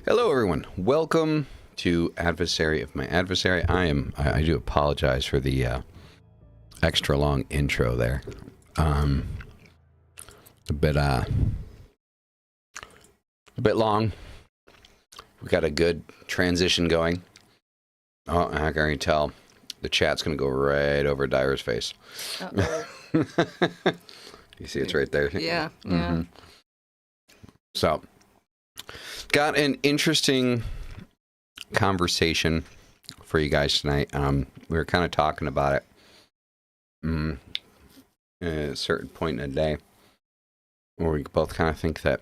Hello, everyone. Welcome to Adversary of my Adversary. I do apologize for the extra long intro there. A bit long. We got a good transition going. Oh, I can already tell the chat's going to go right over Dyer's face. Uh-oh. You see, it's right there. Yeah, yeah. So, got an interesting conversation for you guys tonight. We were kind of talking about it at a certain point in the day where we both kind of think that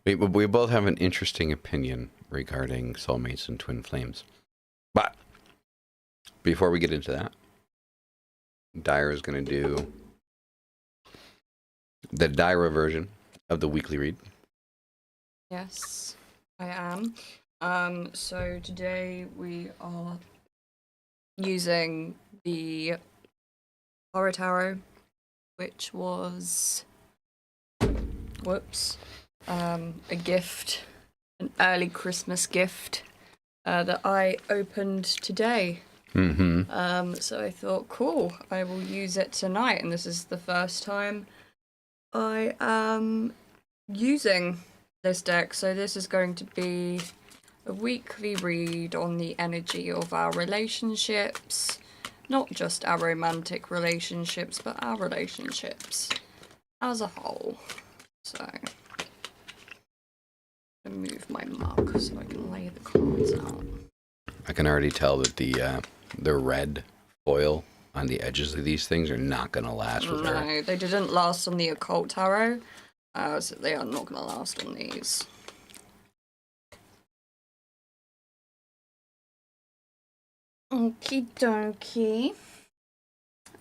we both have an interesting opinion regarding Soulmates and TwinFlames. But before we get into that, Dyer is going to do the Dyra version of the weekly read. Yes, I am. So today we are using the Horror Tarot, which was, a gift, an early Christmas gift that I opened today. So I thought, cool, I will use it tonight, and this is the first time I am using this deck, so this is going to be a weekly read on the energy of our relationships, not just our romantic relationships, but our relationships as a whole. So, I'm gonna move my mug so I can lay the cards out. I can already tell that the red foil on the edges of these things are not going to last with her. No, they didn't last on the occult tarot, so they are not going to last on these. Okie dokie.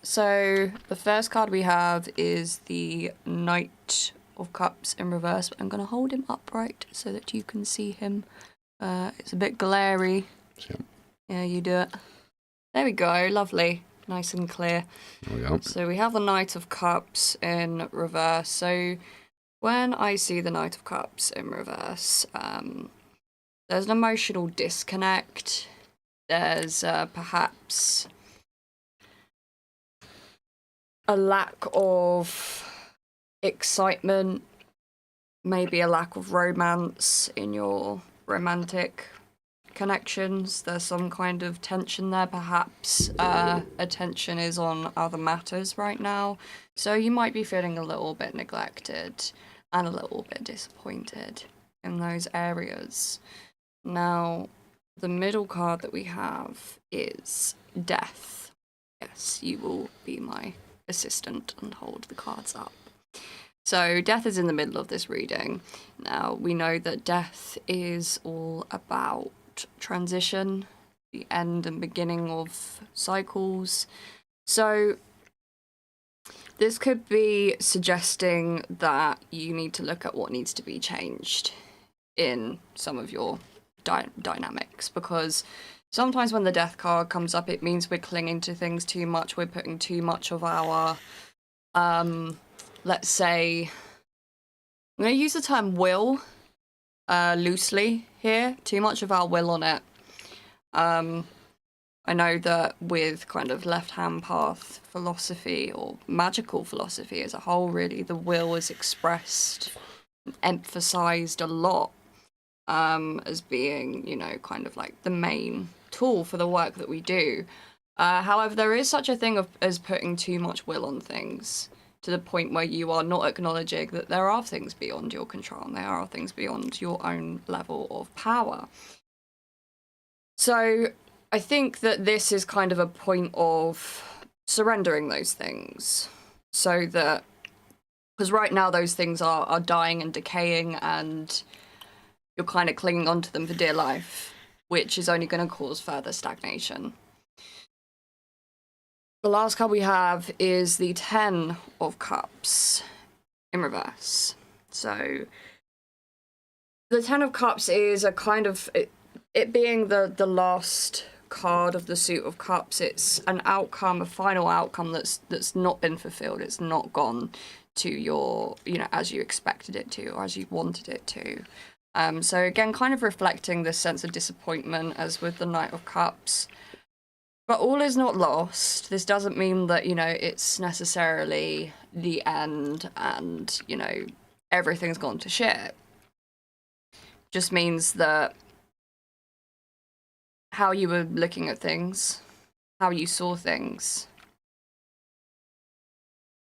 So, the first card we have is the Knight of Cups in reverse. I'm going to hold him upright so that you can see him. It's a bit glary. Yeah, you do it. There we go, lovely. Nice and clear. There we go. So we have the Knight of Cups in reverse. So when I see the Knight of Cups in reverse, there's an emotional disconnect. There's perhaps a lack of excitement, maybe a lack of romance in your romantic connections. There's some kind of tension there, perhaps attention is on other matters right now, so you might be feeling a little bit neglected and a little bit disappointed in those areas. Now, the middle card that we have is Death. Yes, you will be my assistant and hold the cards up. So Death is in the middle of this reading. Now, we know that Death is all about transition, the end and beginning of cycles. So this could be suggesting that you need to look at what needs to be changed in some of your dynamics, because sometimes when the Death card comes up, it means we're clinging to things too much. We're putting too much of our, let's say, I'm going to use the term will loosely here, too much of our will on it. I know that with kind of left-hand path philosophy or magical philosophy as a whole, really, the will is expressed, emphasized a lot as being, you know, kind of like the main tool for the work that we do. However, there is such a thing as putting too much will on things, to the point where you are not acknowledging that there are things beyond your control and there are things beyond your own level of power. So I think that this is kind of a point of surrendering those things, so that, because right now those things are dying and decaying and you're kind of clinging onto them for dear life, which is only going to cause further stagnation. The last card we have is the Ten of Cups in reverse. So the Ten of Cups is a kind of, it being the last card of the suit of cups, it's an outcome, a final outcome that's not been fulfilled. It's not gone to your, you know, as you expected it to, or as you wanted it to. So again, kind of reflecting this sense of disappointment as with the Knight of Cups. But all is not lost. This doesn't mean that, it's necessarily the end and, everything's gone to shit. Just means that how you were looking at things, how you saw things,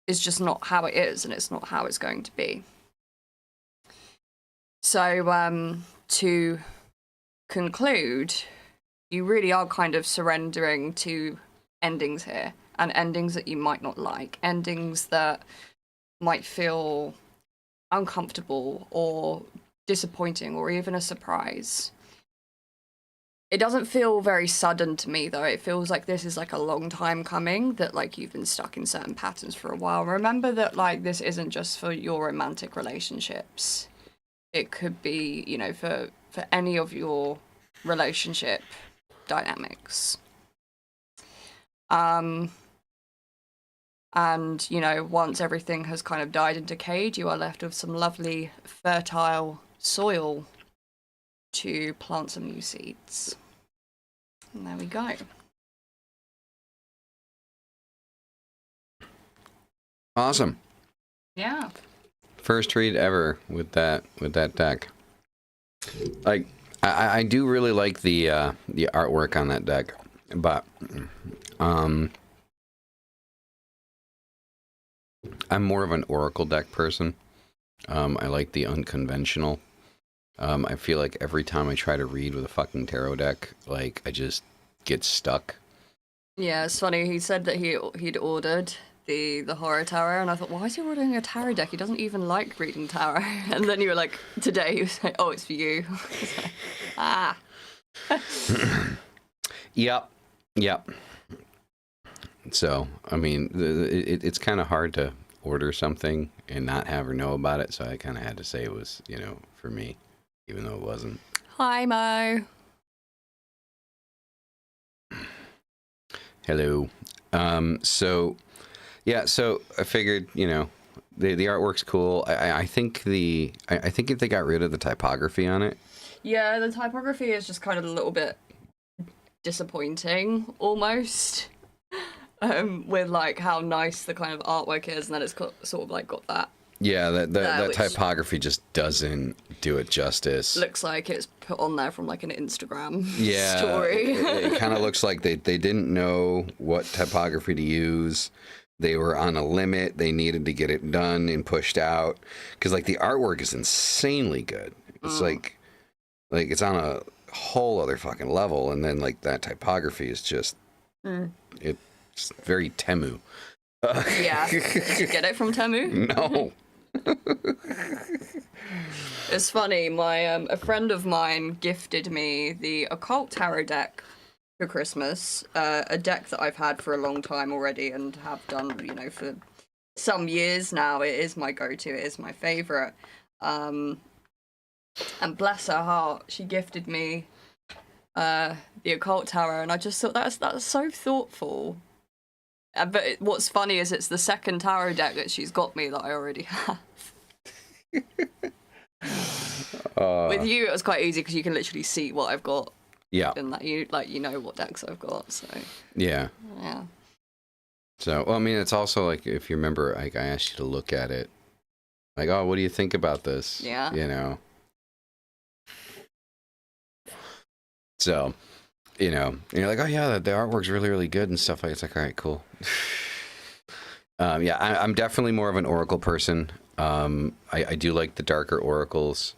is just not how it is, and it's not how it's going to be. So, to conclude, you really are kind of surrendering to endings here, and endings that you might not like, endings that might feel uncomfortable or disappointing or even a surprise. It doesn't feel very sudden to me, though. It feels like this is like a long time coming, that like you've been stuck in certain patterns for a while. Remember that like this isn't just for your romantic relationships. It could be, for any of your relationship dynamics. And, once everything has kind of died and decayed, you are left with some lovely fertile soil to plant some new seeds. And there we go. Awesome. Yeah. First read ever with that deck. Like, I do really like the artwork on that deck, but I'm more of an Oracle deck person. I like the unconventional. I feel like every time I try to read with a fucking tarot deck, like, I just get stuck. Yeah, it's funny. He said that he'd ordered the horror tarot, and I thought, why is he ordering a tarot deck? He doesn't even like reading tarot. And then you were like, today, he was like, oh, it's for you. Like, ah. Yep. So, I mean, it's kind of hard to order something and not have her know about it, so I kind of had to say it was, for me, even though it wasn't. Hi, Mo. Hello. So I figured, the artwork's cool. I think if they got rid of the typography on it. Yeah, the typography is just kind of a little bit disappointing, almost. With like how nice the kind of artwork is, and then it's sort of like got that. Yeah, that typography just doesn't do it justice. Looks like it's put on there from like an Instagram yeah, story. it kind of looks like they didn't know what typography to use. They were on a limit. They needed to get it done and pushed out. Because like the artwork is insanely good. It's like it's on a whole other fucking level. And then like that typography is just it's very Temu. Yeah. Did you get it from Temu? No. It's funny. My a friend of mine gifted me the occult tarot deck for Christmas. A deck that I've had for a long time already and have done, for some years now. It is my go-to. It is my favorite. And bless her heart, she gifted me the occult tarot, and I just thought that's so thoughtful. But what's funny is it's the second tarot deck that she's got me that I already have. With you, it was quite easy because you can literally see what I've got. Yeah. And that you know what decks I've got. So. Yeah. Yeah. So, well, I mean, it's also like, if you remember, like, I asked you to look at it. Like, oh, what do you think about this? Yeah. So, and you're like, oh yeah, the artwork's really, really good and stuff. Like, it's like, all right, cool. Yeah, I'm definitely more of an Oracle person. I do like the darker oracles.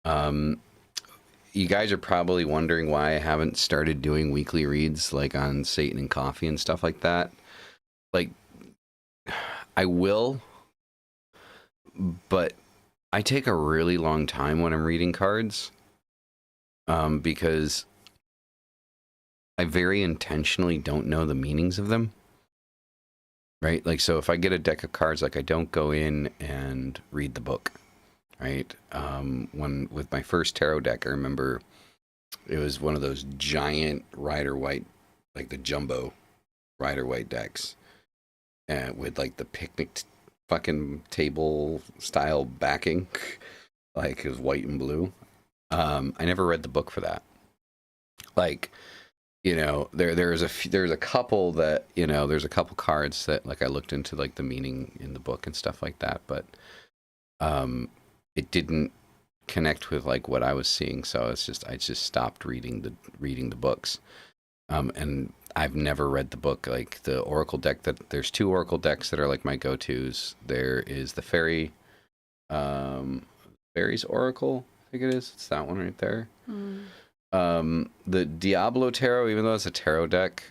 You guys are probably wondering why I haven't started doing weekly reads like on Satan and Coffee and stuff like that. Like, I will, but I take a really long time when I'm reading cards, because I very intentionally don't know the meanings of them. Right? Like, so if I get a deck of cards, like, I don't go in and read the book. Right? When with my first tarot deck, I remember it was one of those giant Rider White, like the jumbo Rider White decks, and with like the picnic fucking table style backing, like it was white and blue. I never read the book for that. Like, you know, there's a couple that, you know, there's a couple cards that like I looked into like the meaning in the book and stuff like that, but it didn't connect with like what I was seeing, so I just stopped reading the books. And I've never read the book. Like the Oracle deck, that there's two Oracle decks that are like my go-tos. There is the Fairies Oracle, I think it is. It's that one right there. The Diablo Tarot, even though it's a tarot deck,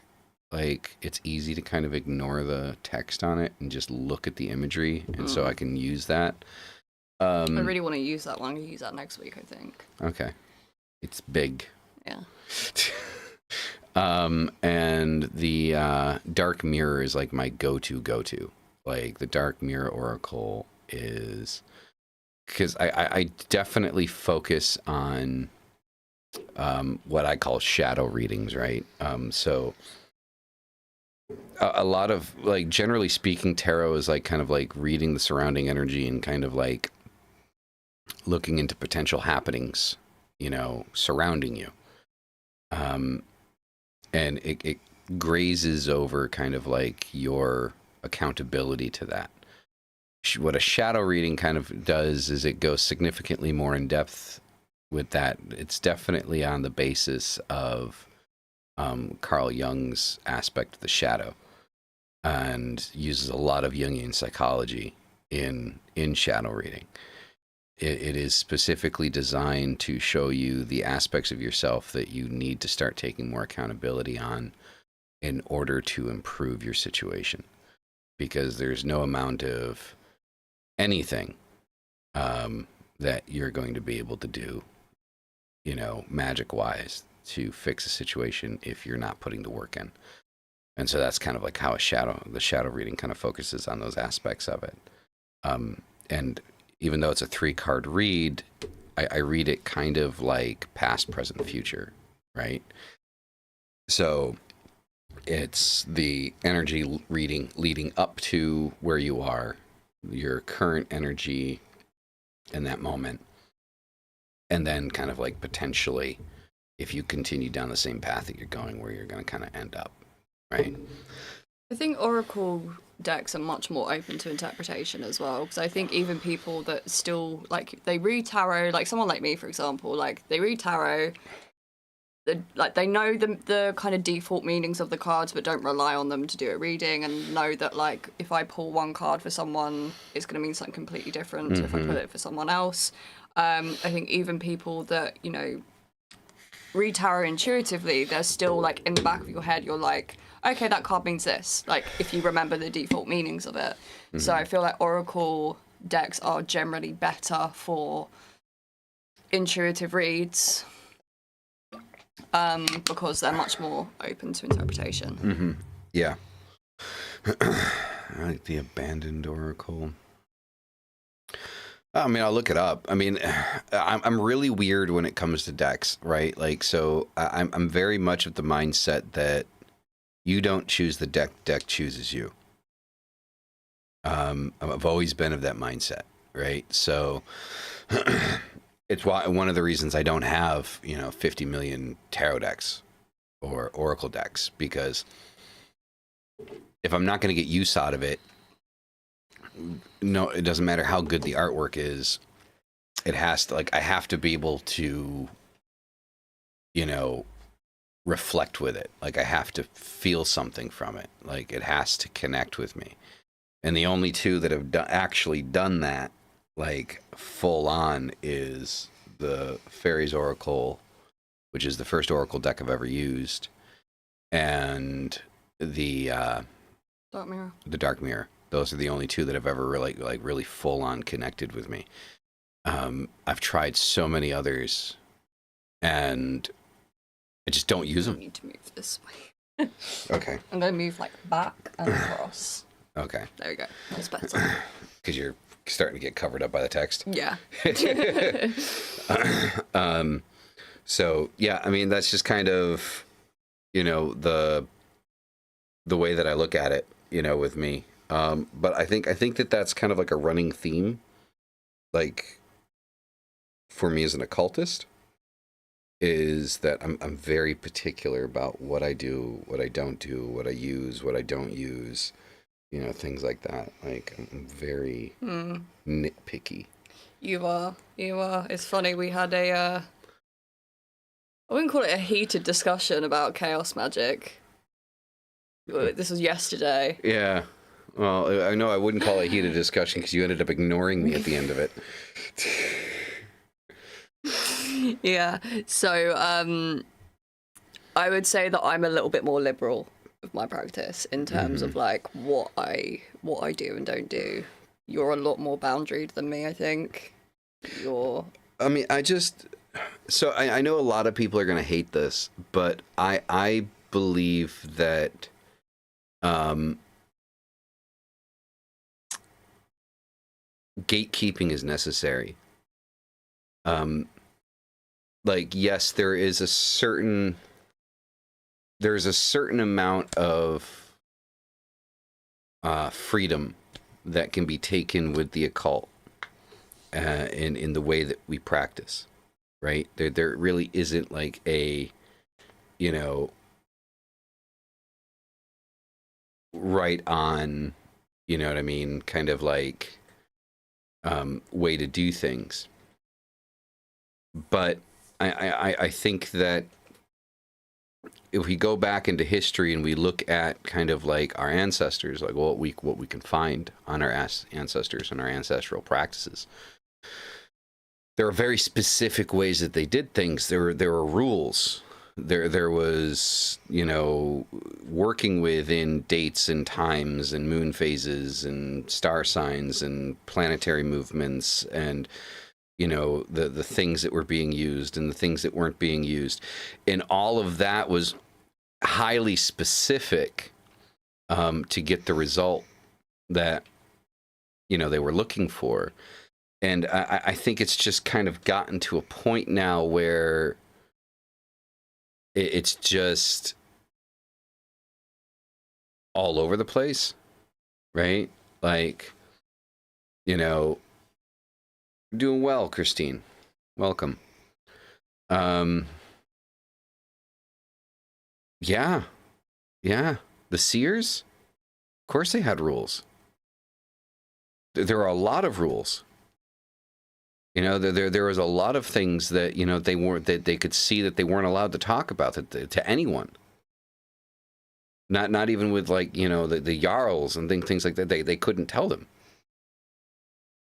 like it's easy to kind of ignore the text on it and just look at the imagery, and so I can use that. I really want to use that one. I'm going to use that next week, I think. Okay. It's big. Yeah. And the Dark Mirror is like my go-to. Like the Dark Mirror Oracle is, because I definitely focus on what I call shadow readings, right? So a lot of, like, generally speaking, tarot is like kind of like reading the surrounding energy and kind of like looking into potential happenings, you know, surrounding you. And it grazes over kind of like your accountability to that. What a shadow reading kind of does is it goes significantly more in depth with that. It's definitely on the basis of Carl Jung's aspect of the shadow, and uses a lot of Jungian psychology in shadow reading. It is specifically designed to show you the aspects of yourself that you need to start taking more accountability on in order to improve your situation. Because there's no amount of anything that you're going to be able to do, you know, magic-wise, to fix a situation if you're not putting the work in. And so that's kind of like how the shadow reading kind of focuses on those aspects of it. And even though it's a 3-card read, I read it kind of like past, present, future, right? So it's the energy reading leading up to where you are, your current energy in that moment, and then kind of like potentially, if you continue down the same path that you're going, where you're going to kind of end up, right? I think Oracle decks are much more open to interpretation as well, because I think even people that still, like, they read tarot, like someone like me, for example, like, they read tarot, they know the kind of default meanings of the cards, but don't rely on them to do a reading, and know that, like, if I pull one card for someone, it's going to mean something completely different if I pull it for someone else. I think even people that, you know, read tarot intuitively, they're still, like, in the back of your head, you're like, okay, that card means this, like, if you remember the default meanings of it. So I feel like Oracle decks are generally better for intuitive reads, because they're much more open to interpretation. Yeah. I like the Abandoned Oracle. I mean, I'll look it up. I mean, I'm really weird when it comes to decks, right? Like, so I'm very much of the mindset that you don't choose the deck chooses you. I've always been of that mindset, right? So it's one of the reasons I don't have, you know, 50 million tarot decks or Oracle decks, because if I'm not going to get use out of it, no, it doesn't matter how good the artwork is. It has to, like, I have to be able to, you know, reflect with it. Like, I have to feel something from it. Like, it has to connect with me. And the only two that have actually done that, like, full on, is the Fairies Oracle, which is the first Oracle deck I've ever used, and the Dark Mirror. The Dark Mirror. Those are the only two that have ever really full on connected with me. I've tried so many others, and I just don't use them. I need to move this way. Okay. I'm going to move, like, back and across. Okay. There we go. That's better. Because you're starting to get covered up by the text. Yeah. So yeah, I mean, that's just kind of, you know, the way that I look at it, you know, with me. But I think that that's kind of like a running theme, like, for me as an occultist. is that I'm very particular about what I do, what I don't do, what I use, what I don't use, you know, things like that. Like, I'm very nitpicky. You are. It's funny, we had I wouldn't call it a heated discussion about chaos magic. This was yesterday. Yeah. Well, I know I wouldn't call it a heated discussion because you ended up ignoring me at the end of it. Yeah. So, I would say that I'm a little bit more liberal with my practice in terms of like what I do and don't do. You're a lot more boundaried than me, I think. I mean, I know a lot of people are going to hate this, but I believe that gatekeeping is necessary. Like, yes, there's a certain amount of freedom that can be taken with the occult in the way that we practice, right? There really isn't like a, you know, right on, you know what I mean, kind of like way to do things. But I think that if we go back into history and we look at kind of like our ancestors, like what we can find on our ancestors and our ancestral practices, there are very specific ways that they did things. There were rules. There was, you know, working within dates and times and moon phases and star signs and planetary movements and, you know, the things that were being used and the things that weren't being used. And all of that was highly specific to get the result that, you know, they were looking for. And I think it's just kind of gotten to a point now where it's just all over the place, right? Like, you know, doing well, Christine. Welcome. Yeah. The seers, of course they had rules. There are a lot of rules. You know, there was a lot of things that, you know, they could see that they weren't allowed to talk about to anyone. Not even with, like, you know, the jarls and things like that. They couldn't tell them.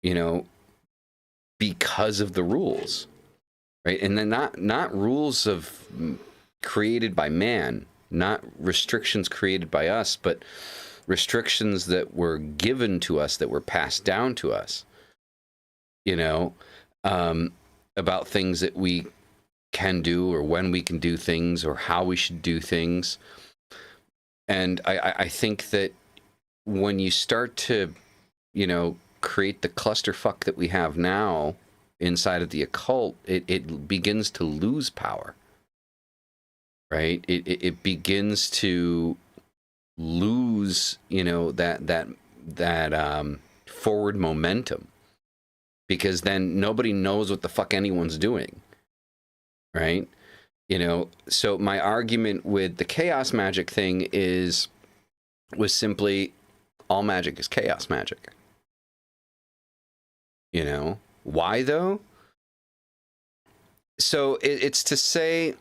You know, because of the rules, right? And then not rules created by man, not restrictions created by us, but restrictions that were given to us, that were passed down to us. You know, about things that we can do, or when we can do things, or how we should do things. And I think that when you start to, you know, create the clusterfuck that we have now inside of the occult, it begins to lose power, right? It begins to lose, you know, that forward momentum, because then nobody knows what the fuck anyone's doing, right? You know, so my argument with the chaos magic thing was simply, all magic is chaos magic. You know, why though? So it's to say,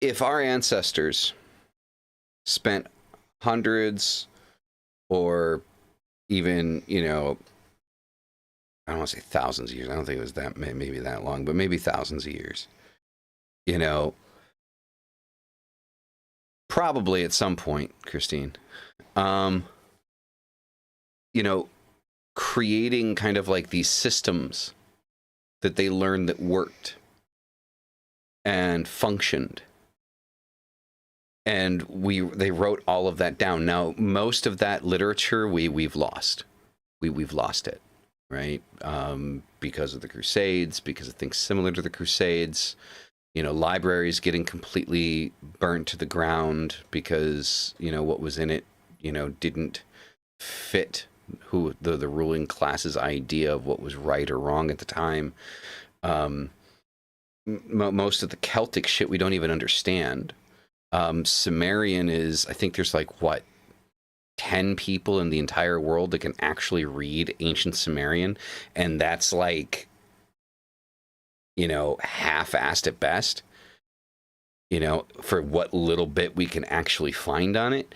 if our ancestors spent hundreds or even, you know, I don't want to say thousands of years. I don't think it was that, maybe that long, but maybe thousands of years. You know, probably at some point, Christine, you know, creating kind of like these systems that they learned that worked and functioned. And they wrote all of that down. Now, most of that literature we've lost. We've lost it. Right? Because of the Crusades, because of things similar to the Crusades, you know, libraries getting completely burnt to the ground because, you know, what was in it, you know, didn't fit the ruling class's idea of what was right or wrong at the time. Most of the Celtic shit we don't even understand. Sumerian is, I think there's like, what, 10 people in the entire world that can actually read ancient Sumerian, and that's like, half-assed at best, for what little bit we can actually find on it.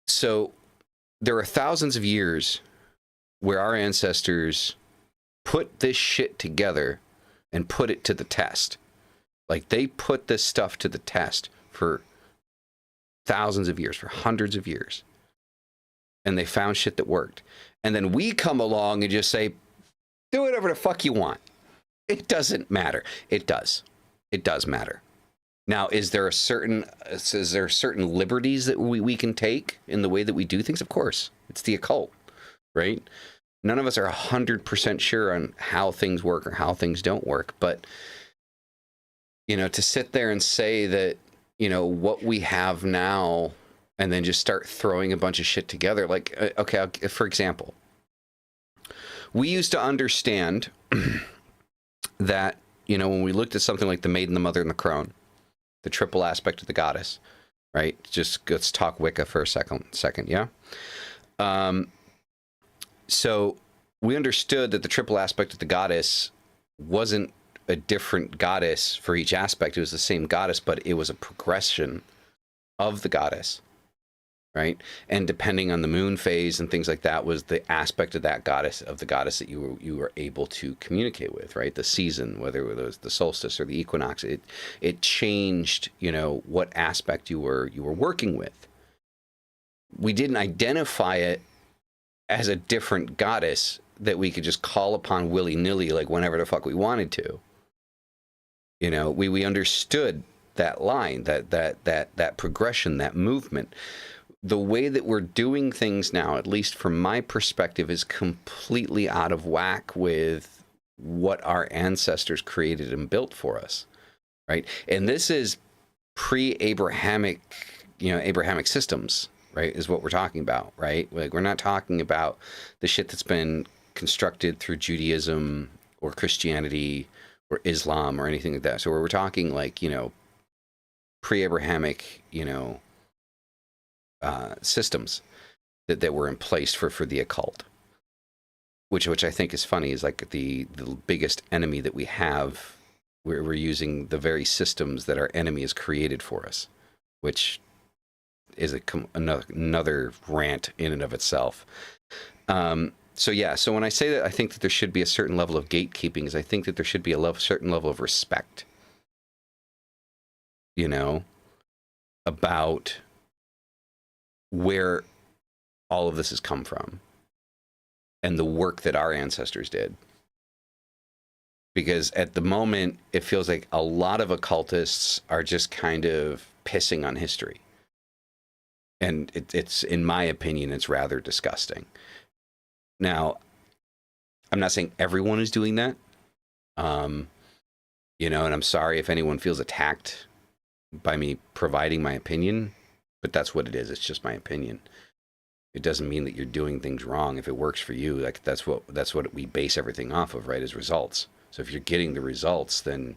So there are thousands of years where our ancestors put this shit together and put it to the test. Like, they put this stuff to the test for thousands of years, for hundreds of years. And they found shit that worked. And then we come along and just say, do whatever the fuck you want. It doesn't matter. It does. It does matter. Now, is there certain liberties that we can take in the way that we do things? Of course. It's the occult, right? None of us are 100% sure on how things work or how things don't work. But, to sit there and say that, what we have now, and then just start throwing a bunch of shit together. Like, okay, for example, we used to understand that, when we looked at something like the Maiden, the Mother, and the Crone, the triple aspect of the goddess, right? Just let's talk Wicca for a second, yeah? So we understood that the triple aspect of the goddess wasn't a different goddess for each aspect. It was the same goddess, but it was a progression of the goddess, right? And depending on the moon phase and things like that was the aspect of that goddess, of the goddess that you were able to communicate with, right? The season, whether it was the solstice or the equinox, it changed, what aspect you were working with. We didn't identify it as a different goddess that we could just call upon willy-nilly, like whenever the fuck we wanted to. We understood that line, that progression, that movement. The way that we're doing things now, at least from my perspective, is completely out of whack with what our ancestors created and built for us, right? And this is pre-Abrahamic, Abrahamic systems, right, is what we're talking about, right? Like, we're not talking about the shit that's been constructed through Judaism or Christianity or Islam or anything like that. So we're talking like, pre-Abrahamic, systems that were in place for the occult, which I think is funny, is like the biggest enemy that we have. We're using the very systems that our enemy has created for us, which is another rant in and of itself. So yeah, so when I say that I think that there should be a certain level of gatekeeping, is I think that there should be a certain level of respect, about where all of this has come from and the work that our ancestors did. Because at the moment, it feels like a lot of occultists are just kind of pissing on history. And it's, in my opinion, it's rather disgusting. Now, I'm not saying everyone is doing that. And I'm sorry if anyone feels attacked by me providing my opinion, but that's what it is. It's just my opinion. It doesn't mean that you're doing things wrong. If it works for you, like that's what we base everything off of, right? Is results. So if you're getting the results, then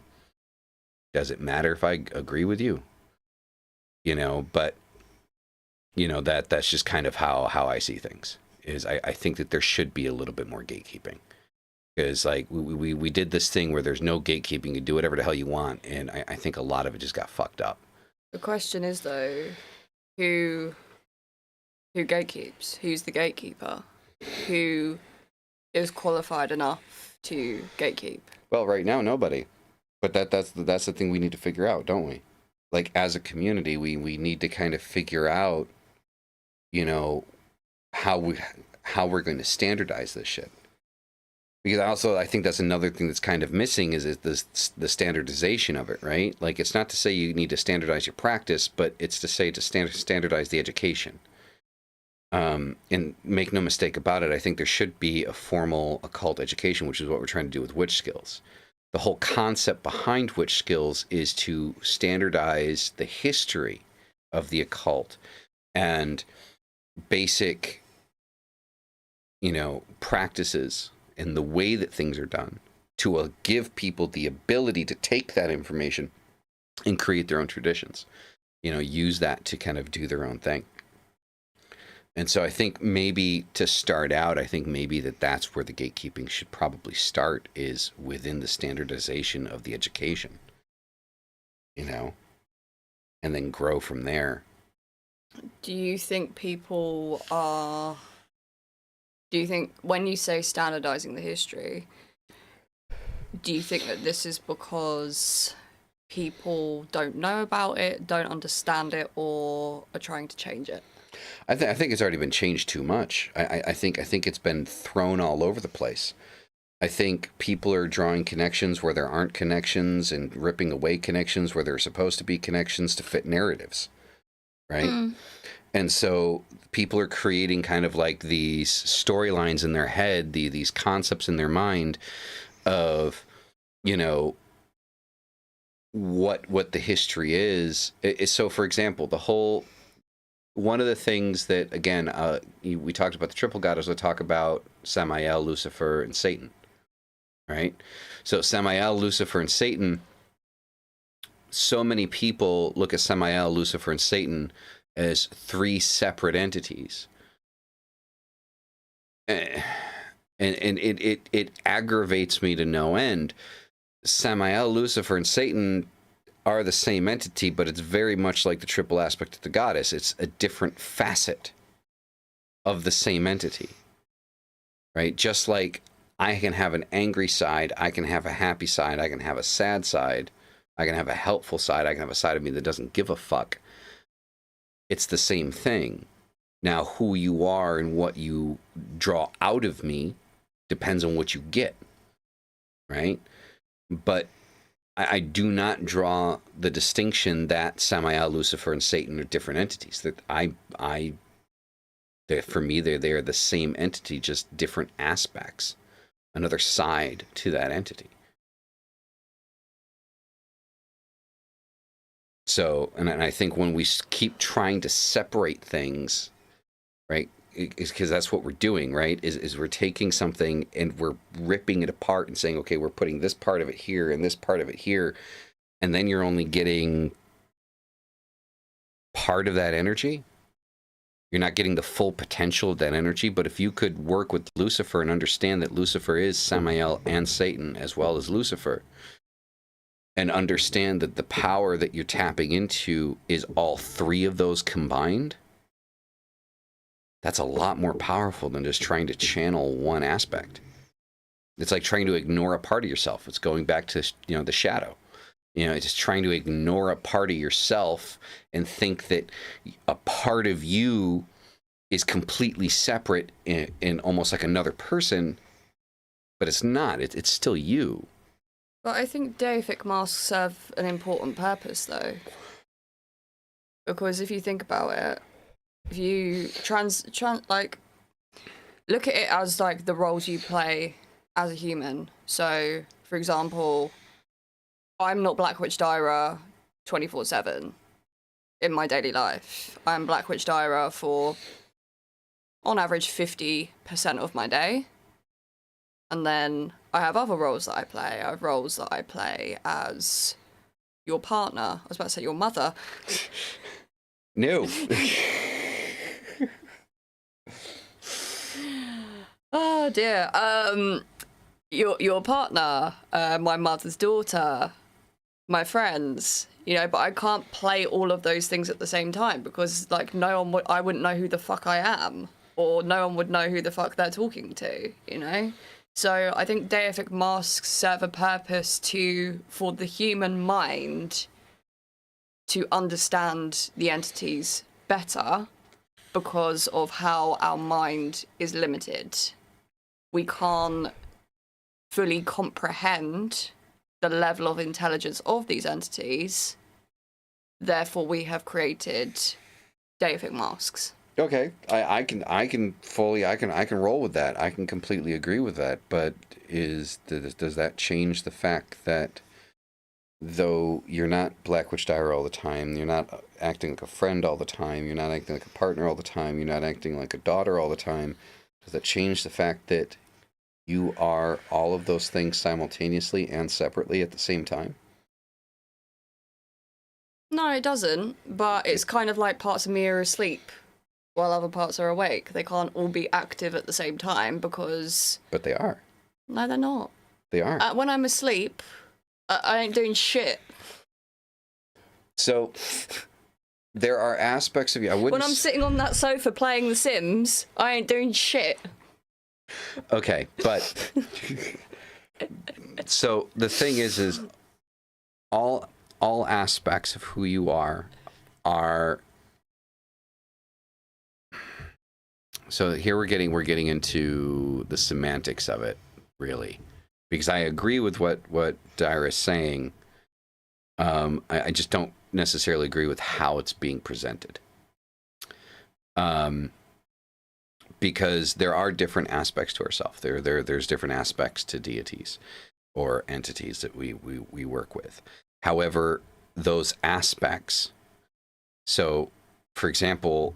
does it matter if I agree with you? But that's just kind of how I see things. Is I think that there should be a little bit more gatekeeping. Because like we did this thing where there's no gatekeeping, you do whatever the hell you want, and I think a lot of it just got fucked up. The question is though, who gatekeeps? Who's the gatekeeper? Who is qualified enough to gatekeep? Well, right now nobody. But that's the thing we need to figure out, don't we? Like, as a community, we need to kind of figure out, how we're going to standardize this shit. Because I think that's another thing that's kind of missing is the standardization of it, right? Like, it's not to say you need to standardize your practice, but it's to say to standardize the education. And make no mistake about it, I think there should be a formal occult education, which is what we're trying to do with witch skills. The whole concept behind witch skills is to standardize the history of the occult and basic, practices and the way that things are done, to give people the ability to take that information and create their own traditions, use that to kind of do their own thing. And so I think maybe to start out, I think maybe that's where the gatekeeping should probably start, is within the standardization of the education, and then grow from there. Do you think when you say standardizing the history, do you think that this is because people don't know about it, don't understand it, or are trying to change it? I think it's already been changed too much. I think it's been thrown all over the place. I think people are drawing connections where there aren't connections and ripping away connections where there are supposed to be connections to fit narratives, right? And so people are creating kind of like these storylines in their head, these concepts in their mind of, what the history is. So, for example, one of the things that, again, we talked about the triple goddess, we'll talk about Samael, Lucifer, and Satan, right? So Samael, Lucifer, and Satan, so many people look at Samael, Lucifer, and Satan as three separate entities. And it aggravates me to no end. Samael, Lucifer, and Satan are the same entity, but it's very much like the triple aspect of the goddess. It's a different facet of the same entity, right? Just like I can have an angry side, I can have a happy side, I can have a sad side, I can have a helpful side, I can have a side of me that doesn't give a fuck. It's the same thing. Now, who you are and what you draw out of me depends on what you get, right? But I do not draw the distinction that Samael, Lucifer, and Satan are different entities. That for me, they're the same entity, just different aspects, another side to that entity. So, and I think when we keep trying to separate things, right, because that's what we're doing, right, is we're taking something and we're ripping it apart and saying, okay, we're putting this part of it here and this part of it here, and then you're only getting part of that energy. You're not getting the full potential of that energy. But if you could work with Lucifer and understand that Lucifer is Samael and Satan as well as Lucifer, and understand that the power that you're tapping into is all three of those combined, that's a lot more powerful than just trying to channel one aspect. It's like trying to ignore a part of yourself. It's going back to, the shadow. It's just trying to ignore a part of yourself and think that a part of you is completely separate in almost like another person, but it's not. It's still you. But I think deific masks serve an important purpose, though. Because if you think about it, if you look at it as like the roles you play as a human. So, for example, I'm not Black Witch Dyra 24/7 in my daily life. I'm Black Witch Dyra for, on average, 50% of my day. And then I have other roles that I play. I have roles that I play as your partner. I was about to say your mother. No. Oh dear. Your partner, my mother's daughter, my friends, but I can't play all of those things at the same time because like I wouldn't know who the fuck I am, or no one would know who the fuck they're talking to, So I think deific masks serve a purpose for the human mind to understand the entities better because of how our mind is limited. We can't fully comprehend the level of intelligence of these entities. Therefore, we have created deific masks. Okay, I can roll with that. I can completely agree with that. But does that change the fact that though you're not Black Witch Dyra all the time, you're not acting like a friend all the time, you're not acting like a partner all the time, you're not acting like a daughter all the time, does that change the fact that you are all of those things simultaneously and separately at the same time? No, it doesn't. But it's kind of like parts of me are asleep while other parts are awake. They can't all be active at the same time because... But they are. No, they're not. They are. When I'm asleep, I ain't doing shit. So there are aspects of you. I wouldn't. When I'm sitting on that sofa playing The Sims, I ain't doing shit. Okay, but so the thing is all aspects of who you are. So here we're getting into the semantics of it, really, because I agree with what Dyra's saying. I just don't necessarily agree with how it's being presented. Because there are different aspects to ourselves. There's different aspects to deities or entities that we work with. However, those aspects. So, for example,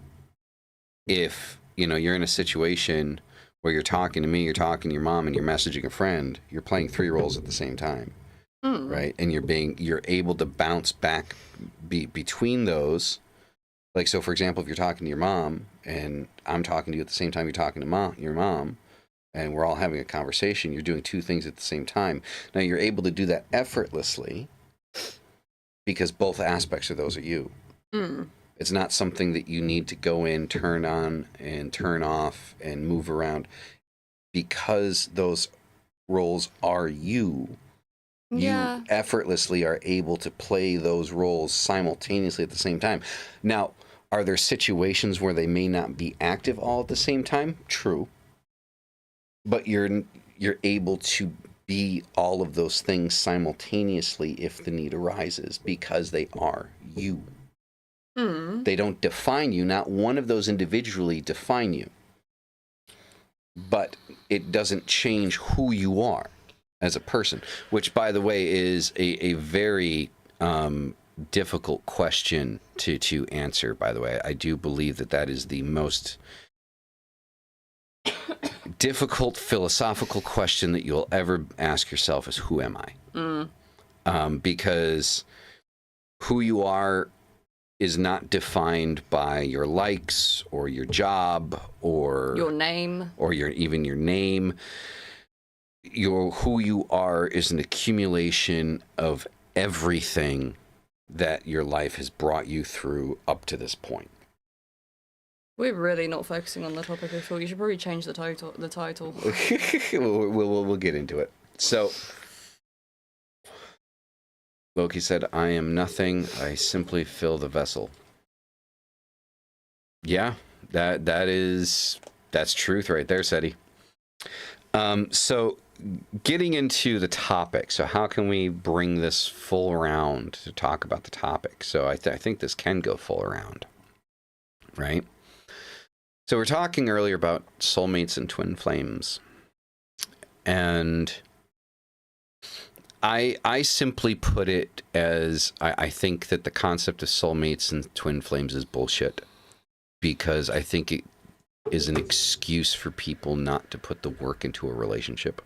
if you're in a situation where you're talking to me, you're talking to your mom, and you're messaging a friend, you're playing 3 roles at the same time. Right, and you're able to bounce back between those. Like, so for example, if you're talking to your mom and I'm talking to you at the same time you're talking to your mom, and we're all having a conversation, you're doing 2 things at the same time. Now you're able to do that effortlessly because both aspects of those are you. It's not something that you need to go in, turn on and turn off and move around, because those roles are you. Yeah. You effortlessly are able to play those roles simultaneously at the same time. Now, are there situations where they may not be active all at the same time? True. But you're able to be all of those things simultaneously if the need arises, because they are you. They don't define you. Not one of those individually define you. But it doesn't change who you are as a person, which, by the way, is a very difficult question to answer, by the way. I do believe that is the most difficult philosophical question that you'll ever ask yourself is, who am I? Because who you are is not defined by your likes or your job or your name or even your name. Who you are is an accumulation of everything that your life has brought you through up to this point. We're really not focusing on the topic at all. You should probably change the title. We'll get into it. So Loki said, "I am nothing. I simply fill the vessel." Yeah, that's truth right there, Seti. So getting into the topic. So how can we bring this full around to talk about the topic? So I think this can go full around, right? So we're talking earlier about soulmates and twin flames, and I simply put it as I think that the concept of soulmates and twin flames is bullshit, because I think it is an excuse for people not to put the work into a relationship,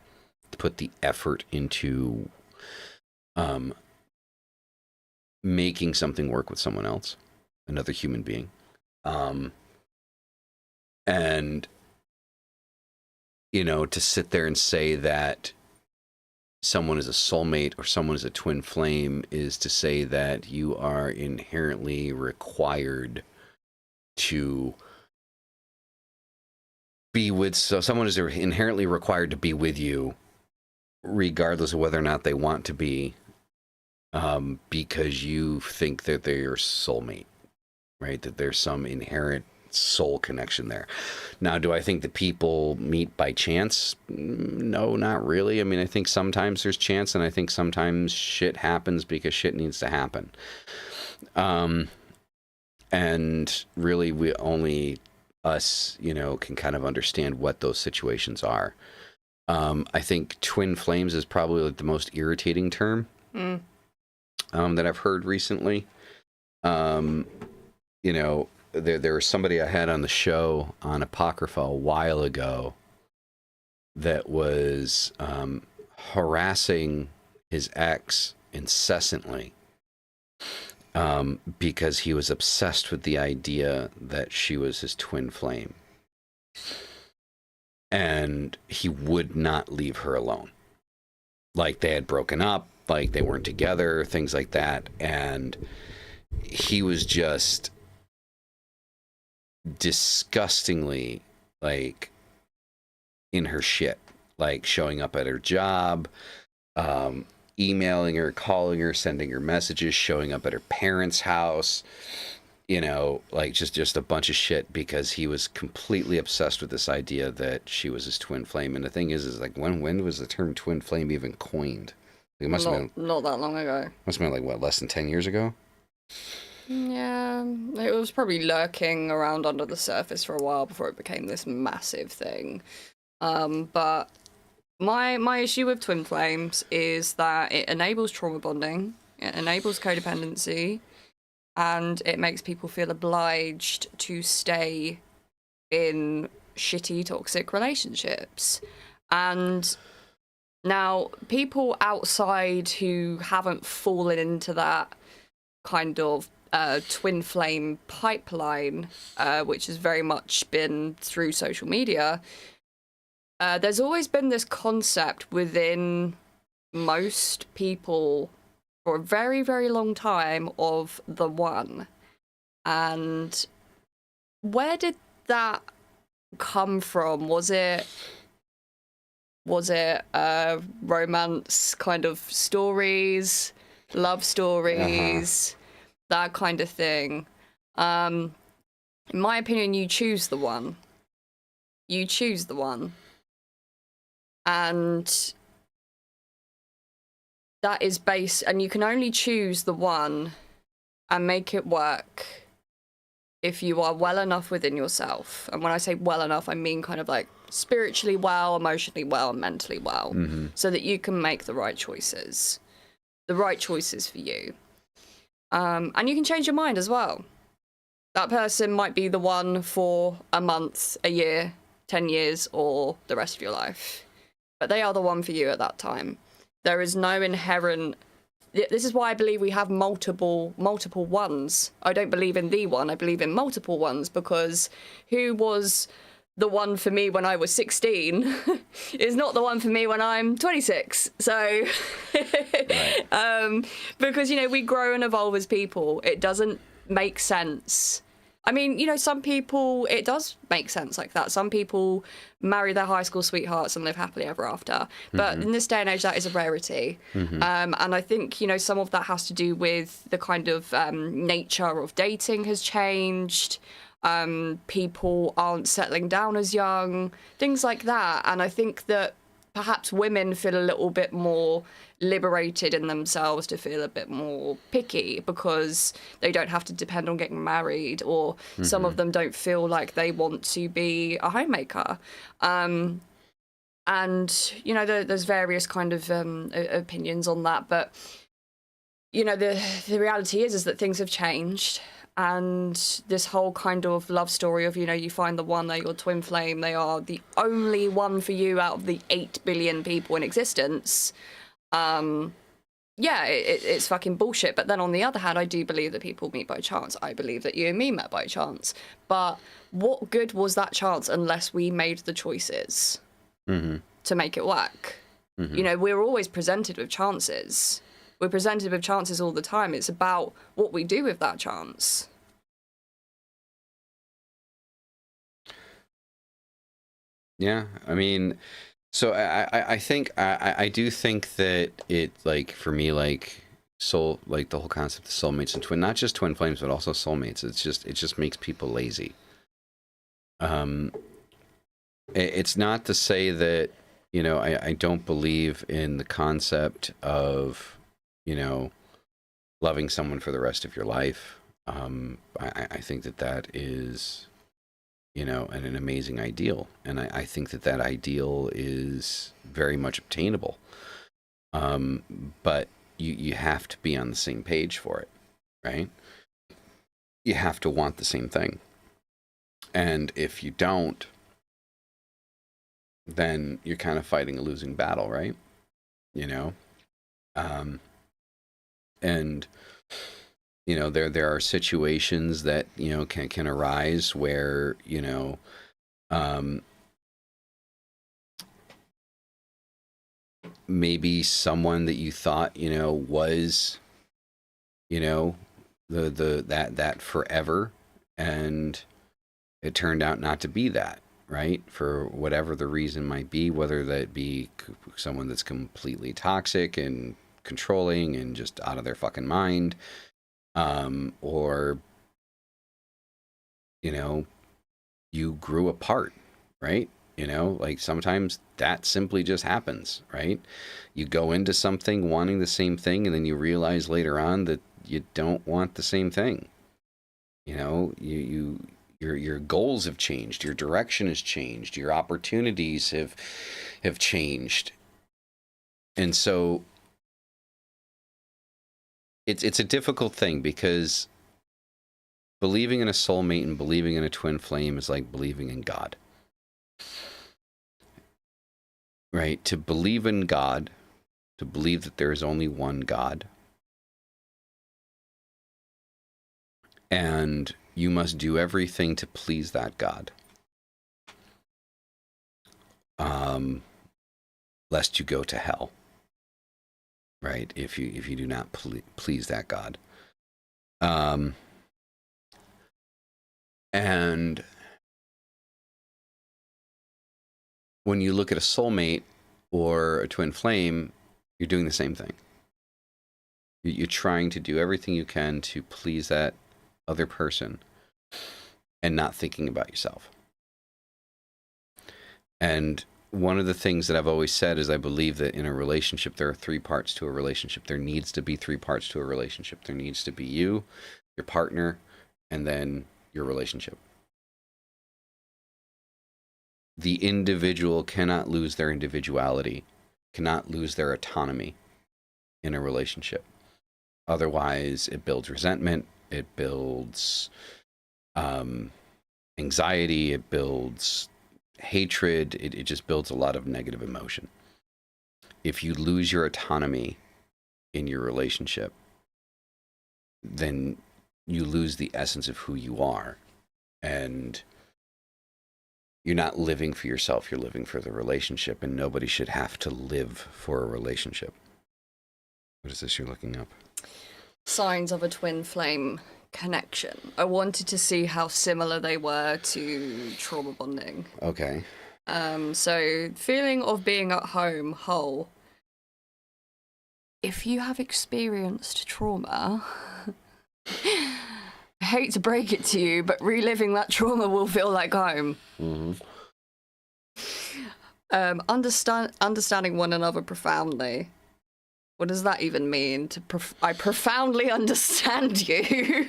to put the effort into making something work with someone else, another human being. And, to sit there and say that someone is a soulmate or someone is a twin flame is to say that you are inherently required to be with. So someone is inherently required to be with you, regardless of whether or not they want to be, because you think that they're your soulmate, right? That there's some inherent soul connection there. Now, do I think that people meet by chance? No, not really. I mean, I think sometimes there's chance, and I think sometimes shit happens because shit needs to happen. And really, we only us, can kind of understand what those situations are. I think twin flames is probably like the most irritating term that I've heard recently. There was somebody I had on the show on Apocrypha a while ago that was harassing his ex incessantly because he was obsessed with the idea that she was his twin flame. And he would not leave her alone. Like, they had broken up, like they weren't together, things like that. And he was just disgustingly, like, in her shit. Like, showing up at her job, emailing her, calling her, sending her messages, showing up at her parents' house, you know, like just a bunch of shit, because he was completely obsessed with this idea that she was his twin flame. And the thing is like, when was the term twin flame even coined? It must have been not that long ago. Must have been like, what, less than 10 years ago? Yeah, it was probably lurking around under the surface for a while before it became this massive thing. But my issue with twin flames is that it enables trauma bonding, it enables codependency, and it makes people feel obliged to stay in shitty, toxic relationships. And now, people outside who haven't fallen into that kind of twin flame pipeline, which has very much been through social media, there's always been this concept within most people for a very, very long time of the one. And where did that come from? Was it romance kind of stories, love stories, that kind of thing? In my opinion, you choose the one. You choose the one. And that is based, and you can only choose the one and make it work if you are well enough within yourself. And when I say well enough, I mean kind of like spiritually well, emotionally well, and mentally well, so that you can make the right choices for you. And you can change your mind as well. That person might be the one for a month, a year, 10 years, or the rest of your life. But they are the one for you at that time. There is no inherent... This is why I believe we have multiple ones. I don't believe in the one. I believe in multiple ones, because who was the one for me when I was 16 is not the one for me when I'm 26. So, because, you know, we grow and evolve as people. It doesn't make sense. I mean, you know, some people, it does make sense like that. Some people marry their high school sweethearts and live happily ever after. But in this day and age, that is a rarity. And I think, you know, some of that has to do with the kind of nature of dating has changed. People aren't settling down as young, things like that. And I think that perhaps women feel a little bit more liberated in themselves to feel a bit more picky, because they don't have to depend on getting married, or some of them don't feel like they want to be a homemaker. And, you know, there's various kind of opinions on that. But, you know, the reality is that things have changed. And this whole kind of love story of, you know, you find the one, they're your twin flame, they are the only one for you out of the 8 billion people in existence. Yeah, it's fucking bullshit. But then on the other hand, I do believe that people meet by chance. I believe that you and me met by chance. But what good was that chance unless we made the choices to make it work? You know, we're always presented with chances. We're presented with chances all the time. It's about what we do with that chance. Yeah, I mean, so I think I do think that it, like, for me, like, soul, like the whole concept of soulmates and twin, not just twin flames, but also soulmates. It just makes people lazy. It's not to say that, you know, I don't believe in the concept of, you know, loving someone for the rest of your life. I think that is, you know, an amazing ideal. And I think that ideal is very much obtainable. But you have to be on the same page for it, right? You have to want the same thing. And if you don't, then you're kind of fighting a losing battle, right? You know, and there are situations that can arise where maybe someone that you thought was that forever, and it turned out not to be that, right? For whatever the reason might be, whether that be someone that's completely toxic and controlling and just out of their fucking mind, or you grew apart, right? Like sometimes that simply just happens, right? You go into something wanting the same thing, and then you realize later on that you don't want the same thing. Your goals have changed, your direction has changed, your opportunities have changed. And so it's a difficult thing, because believing in a soulmate and believing in a twin flame is like believing in God. Right? To believe in God, to believe that there is only one God, and you must do everything to please that God, lest you go to hell, right? If you do not please that God. And when you look at a soulmate or a twin flame, you're doing the same thing. You're trying to do everything you can to please that other person and not thinking about yourself. And one of the things that I've always said is I believe that in a relationship, there are 3 parts to a relationship. There needs to be 3 parts to a relationship. There needs to be you, your partner, and then your relationship. The individual cannot lose their individuality, cannot lose their autonomy in a relationship. Otherwise, it builds resentment, it builds anxiety, it builds hatred, it just builds a lot of negative emotion. If you lose your autonomy in your relationship, then you lose the essence of who you are. And you're not living for yourself, you're living for the relationship, and nobody should have to live for a relationship. What is this you're looking up? Signs of a twin flame connection. I wanted to see how similar they were to trauma bonding. Okay. So feeling of being at home whole. If you have experienced trauma, I hate to break it to you, but reliving that trauma will feel like home. Mm-hmm. Understanding one another profoundly. What does that even mean? I profoundly understand you.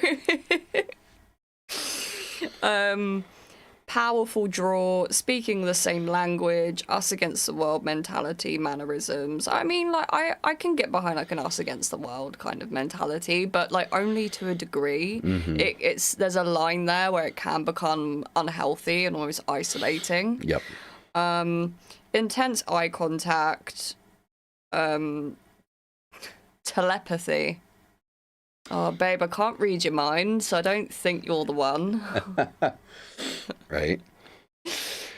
Powerful draw, speaking the same language, us against the world mentality, mannerisms. I mean, like, I can get behind like an us against the world kind of mentality, but like only to a degree. Mm-hmm. There's a line there where it can become unhealthy and almost isolating. Yep. Intense eye contact, telepathy. Oh, babe, I can't read your mind, so I don't think you're the one. Right.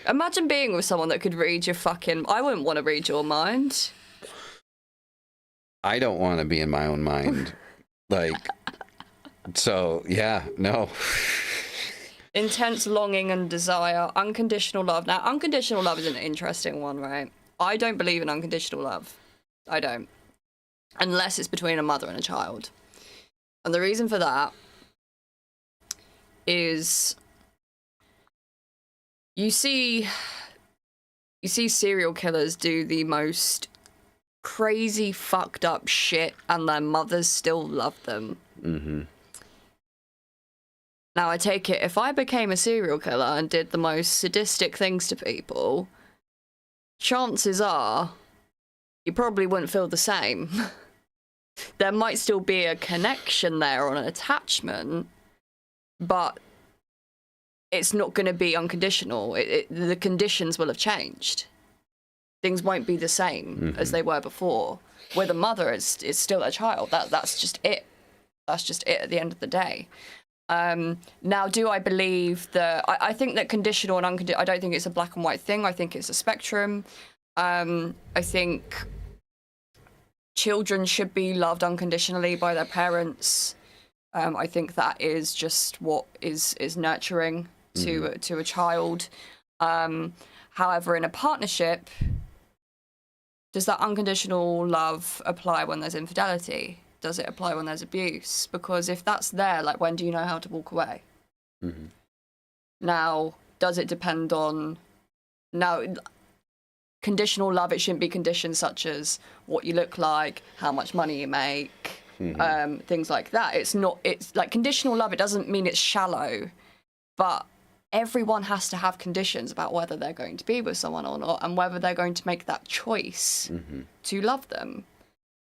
Imagine being with someone that could read your fucking... I wouldn't want to read your mind. I don't want to be in my own mind. Like, so, yeah, no. Intense longing and desire, unconditional love. Now, unconditional love is an interesting one, right? I don't believe in unconditional love. I don't. Unless it's between a mother and a child. And the reason for that is you see serial killers do the most crazy fucked up shit and their mothers still love them. Mm-hmm. Now I take it, if I became a serial killer and did the most sadistic things to people, chances are you probably wouldn't feel the same. There might still be a connection there or an attachment, but it's not going to be unconditional. The conditions will have changed. things won't be the same as they were before. With a mother, it's still a child. That's just it. That's just it at the end of the day. Now, do I believe that... I think that conditional and unconditional... I don't think it's a black and white thing. I think it's a spectrum. I think children should be loved unconditionally by their parents. I think that is just what is nurturing to a child. However, in a partnership, does that unconditional love apply when there's infidelity? Does it apply when there's abuse? Because if that's there, like, when do you know how to walk away? Now, does it depend on... Now, conditional love, it shouldn't be conditions such as what you look like, how much money you make, things like that. It's like conditional love, it doesn't mean it's shallow, but everyone has to have conditions about whether they're going to be with someone or not, and whether they're going to make that choice to love them.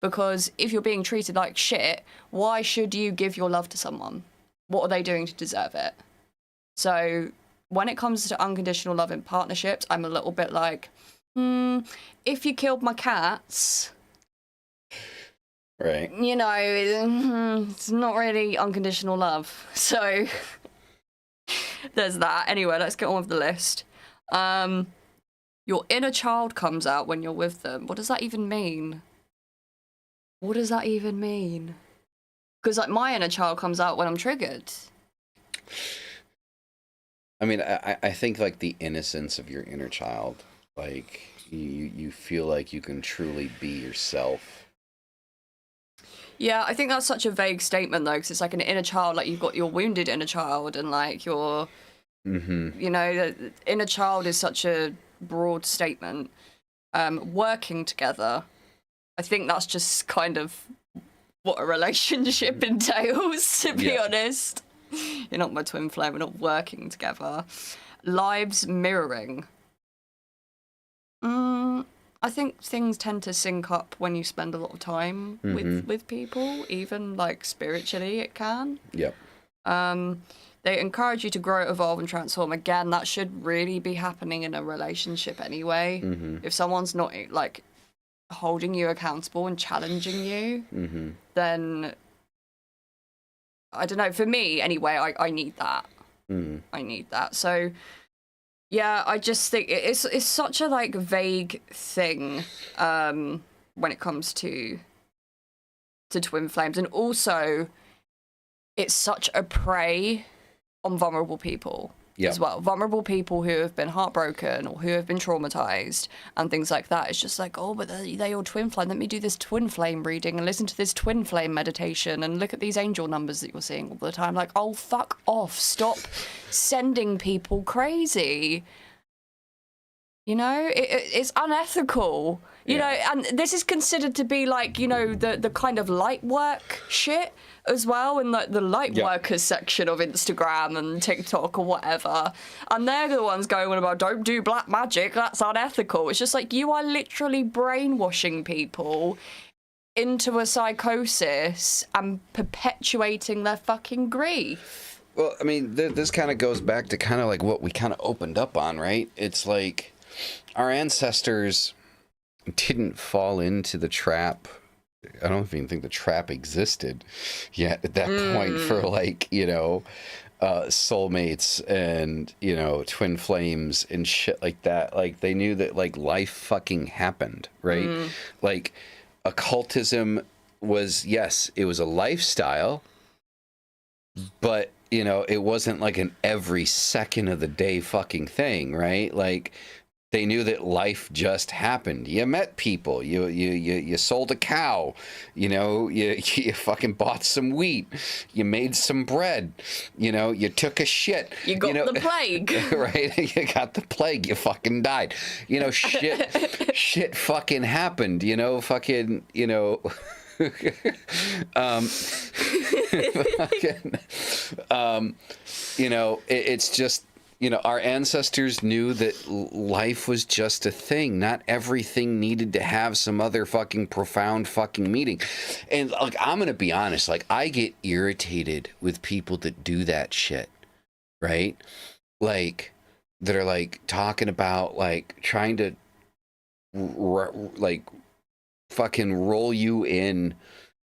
Because if you're being treated like shit, why should you give your love to someone? What are they doing to deserve it? So when it comes to unconditional love in partnerships, I'm a little bit like, if you killed my cats, right? You know, it's not really unconditional love. So there's that. Anyway, let's get on with the list. Your inner child comes out when you're with them. What does that even mean? What does that even mean? Because, like, my inner child comes out when I'm triggered. I mean, I think, like, the innocence of your inner child, like, you feel like you can truly be yourself. Yeah, I think that's such a vague statement, though, because it's like an inner child, like, you've got your wounded inner child, and, like, your, you know, the inner child is such a broad statement. Working together, I think that's just kind of what a relationship entails, to be honest. You're not my twin flame, we're not working together. Lives mirroring. I think things tend to sync up when you spend a lot of time with people, even, like, spiritually it can. Yep. They encourage you to grow, evolve, and transform. Again, that should really be happening in a relationship anyway. If someone's not, like, holding you accountable and challenging you, then I don't know. For me, anyway, I need that. I need that. So, yeah, I just think it's such a, like, vague thing when it comes to twin flames, and also it's such a prey on vulnerable people. As well. Vulnerable people who have been heartbroken or who have been traumatized and things like that. It's just like, oh, but they're your twin flame. Let me do this twin flame reading and listen to this twin flame meditation and look at these angel numbers that you're seeing all the time. Like, oh, fuck off. Stop sending people crazy. You know, it's unethical. You know, and this is considered to be, like, you know, the kind of light work shit as well, in, like, the light workers section of Instagram and TikTok or whatever. And they're the ones going on about, don't do black magic, that's unethical. It's just like, you are literally brainwashing people into a psychosis and perpetuating their fucking grief. Well, I mean, this kind of goes back to kind of like what we kind of opened up on, right? It's like our ancestors didn't fall into the trap. I don't even think the trap existed yet at that point for, like, you know, soulmates and, you know, twin flames and shit like that. Like, they knew that, like, life fucking happened, right? Like, occultism was, yes, it was a lifestyle, but, you know, it wasn't like an every second of the day fucking thing, right? Like, they knew that life just happened. You met people. You sold a cow. You know, you fucking bought some wheat. You made some bread. You know, you took a shit. You got the plague. Right? You got the plague. You fucking died. You know, shit fucking happened. You know, fucking, you know... you know, it's just, you know, our ancestors knew that life was just a thing. Not everything needed to have some other fucking profound fucking meaning. And, like, I'm gonna be honest, like, I get irritated with people that do that shit, right? Like, that are, like, talking about, like, trying to like fucking roll you in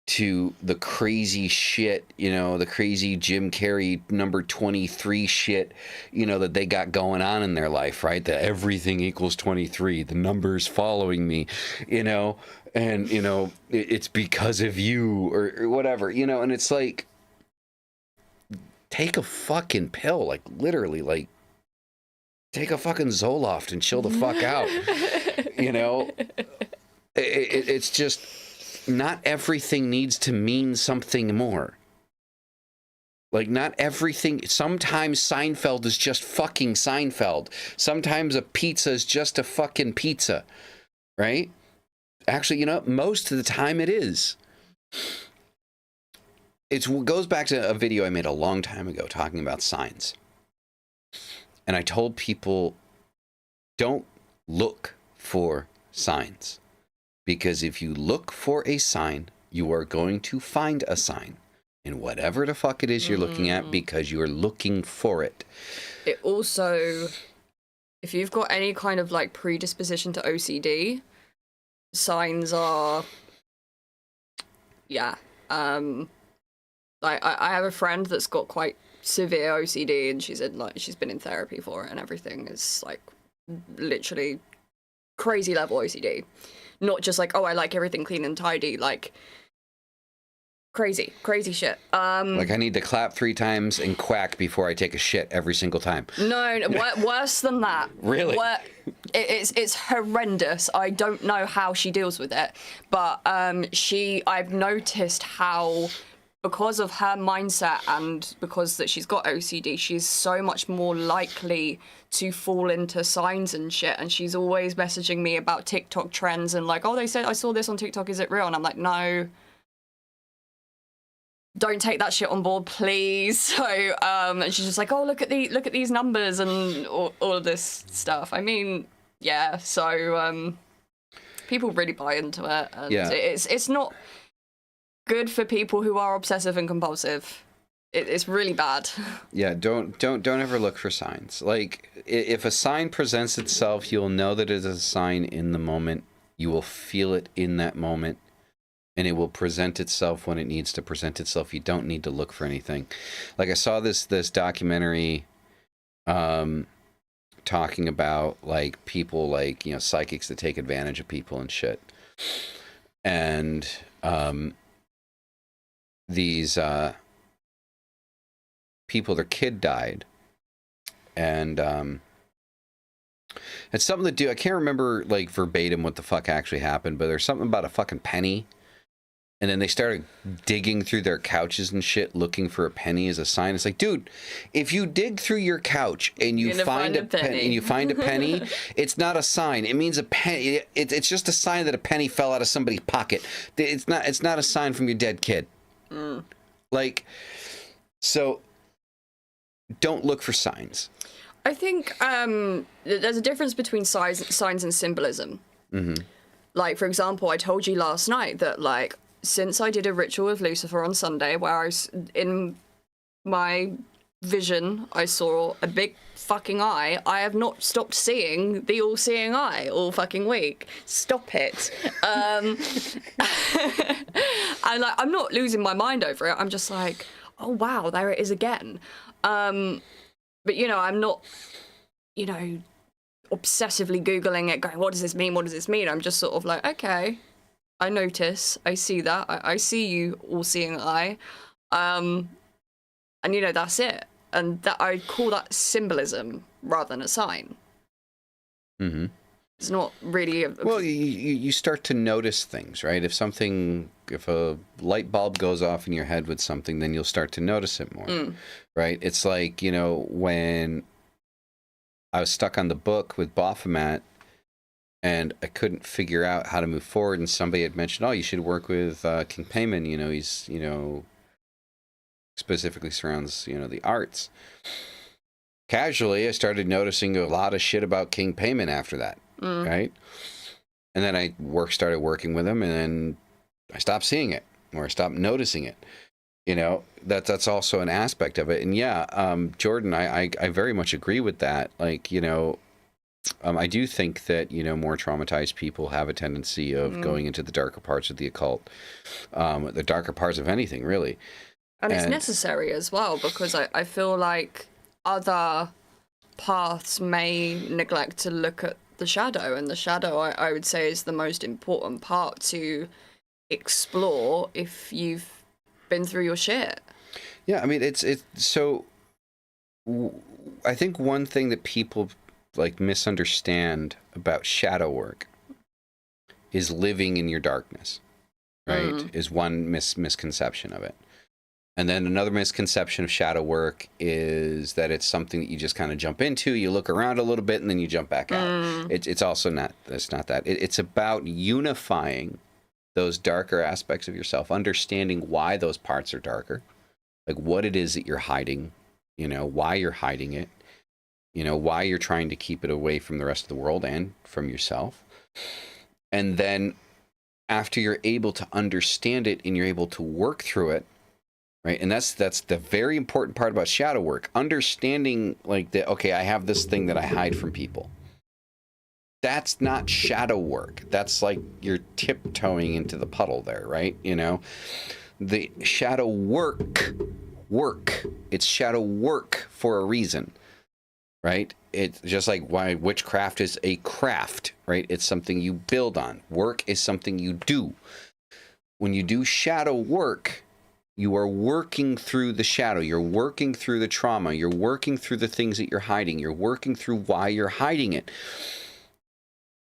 to the crazy shit, you know, the crazy Jim Carrey number 23 shit, you know, that they got going on in their life, right? That everything equals 23, the numbers following me, you know, and, you know, it's because of you or whatever, you know, and it's like, take a fucit pill, like literally, like take a fucking Zoloft and chill the fuck out, you know? It's just, not everything needs to mean something more. Like, not everything. Sometimes Seinfeld is just fucking Seinfeld. Sometimes a pizza is just a fucking pizza, right? Actually, you know, most of the time it is. It goes back to a video I made a long time ago talking about signs. And I told people, don't look for signs. Because if you look for a sign, you are going to find a sign in whatever the fuck it is you're looking at, because you are looking for it. It also, if you've got any kind of like predisposition to OCD, signs are, yeah. Like I have a friend that's got quite severe OCD, and she's been in therapy for it, and everything is like literally crazy level OCD. Not just like, oh, I like everything clean and tidy, like crazy shit. Like I need to clap 3 times and quack before I take a shit every single time. No, worse than that. Really? It's horrendous. I don't know how she deals with it, but I've noticed how, because of her mindset and because that she's got OCD, she's so much more likely to fall into signs and shit. And she's always messaging me about TikTok trends and like, oh, they said I saw this on TikTok, is it real? And I'm like, no, don't take that shit on board, please. So and she's just like, oh, look at these numbers and all of this stuff. I mean, yeah, so people really buy into it, and yeah. It's not good for people who are obsessive and compulsive. It's really bad. Yeah, don't ever look for signs. Like, if a sign presents itself, you'll know that it is a sign in the moment. You will feel it in that moment, and it will present itself when it needs to present itself. You don't need to look for anything. Like, I saw this documentary talking about, like, people, like, you know, psychics that take advantage of people and shit. And these people, their kid died, and it's something to do. I can't remember like verbatim what the fuck actually happened, but there's something about a fucking penny, and then they started digging through their couches and shit looking for a penny as a sign. It's like, dude, if you dig through your couch and you find a penny, it's not a sign. It means a penny. It's just a sign that a penny fell out of somebody's pocket. It's not a sign from your dead kid. Like, so don't look for signs. I think there's a difference between signs and symbolism. Mm-hmm. Like, for example, I told you last night that, like, since I did a ritual with Lucifer on Sunday, where in my vision, I saw a big fucking eye, I have not stopped seeing the all-seeing eye all fucking week. Stop it. And, like, I'm not losing my mind over it. I'm just like, oh, wow, there it is again. But, you know, I'm not, you know, obsessively Googling it, going, what does this mean? What does this mean? I'm just sort of like, okay, I notice, I see that, I see you all-seeing eye. And, you know, that's it. And that I call that symbolism rather than a sign. Mm-hmm. It's not really well, you start to notice things, right? If a light bulb goes off in your head with something, then you'll start to notice it more, right? It's like, you know, when I was stuck on the book with Baphomet and I couldn't figure out how to move forward, and somebody had mentioned, oh, you should work with King Payman, you know, he's, you know, specifically surrounds, you know, the arts. Casually, I started noticing a lot of shit about King Payman after that. Right? And then I started working with him, and then I stopped seeing it, or I stopped noticing it. You know, that's also an aspect of it. And yeah, Jordan, I very much agree with that. Like, you know, I do think that, more traumatized people have a tendency of going into the darker parts of the occult, the darker parts of anything, really. And it's necessary as well, because I feel like other paths may neglect to look at the shadow, and the shadow, I would say, is the most important part to explore if you've been through your shit. Yeah, I mean, it's so. I think one thing that people like misunderstand about shadow work is living in your darkness, right? Is one misconception of it. And then another misconception of shadow work is that it's something that you just kind of jump into, you look around a little bit, and then you jump back out. It's also not, it's not that. It's about unifying those darker aspects of yourself, understanding why those parts are darker, like what it is that you're hiding, why you're hiding it, why you're trying to keep it away from the rest of the world and from yourself. And then after you're able to understand it and you're able to work through it, right? And that's the very important part about shadow work. Understanding, like, that, okay, I have this thing that I hide from people. That's not shadow work. That's like you're tiptoeing into the puddle there, right? The shadow work. It's shadow work for a reason, right? It's just like why witchcraft is a craft, right? It's something you build on. Work is something you do. When you do shadow work, you are working through the shadow. You're working through the trauma. You're working through the things that you're hiding. You're working through why you're hiding it.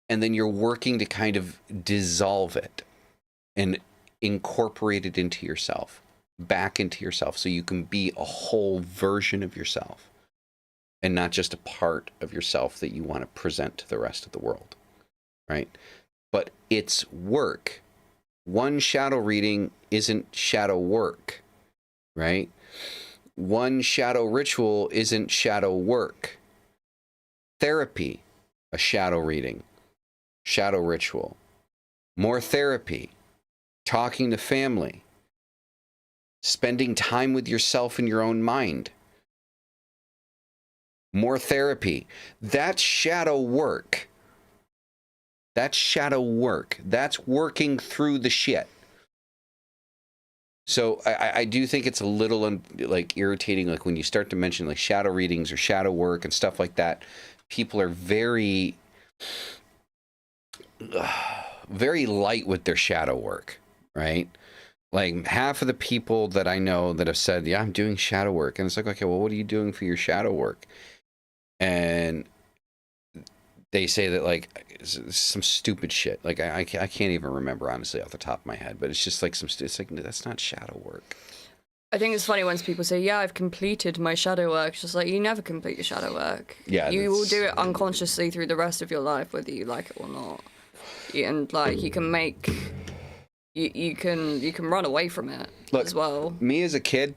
And then you're working to kind of dissolve it and incorporate it into yourself, back into yourself, so you can be a whole version of yourself and not just a part of yourself that you want to present to the rest of the world, right? But it's work. One shadow reading isn't shadow work, right? One shadow ritual isn't shadow work. Therapy, a shadow reading, shadow ritual. More therapy, talking to family, spending time with yourself in your own mind. More therapy. That's shadow work. That's shadow work. That's working through the shit. So I do think it's a little like irritating, like when you start to mention like shadow readings or shadow work and stuff like that. People are very, very light with their shadow work, right? Like half of the people that I know that have said, yeah, I'm doing shadow work. And it's like, okay, well, what are you doing for your shadow work? And they say that like some stupid shit. Like I can't even remember honestly off the top of my head, but it's just like it's like, that's not shadow work. I think it's funny when people say, yeah, I've completed my shadow work. It's just like, you never complete your shadow work. Yeah, you will do it unconsciously through the rest of your life, whether you like it or not. And like you can make, you can run away from it. Look, as well. Me as a kid,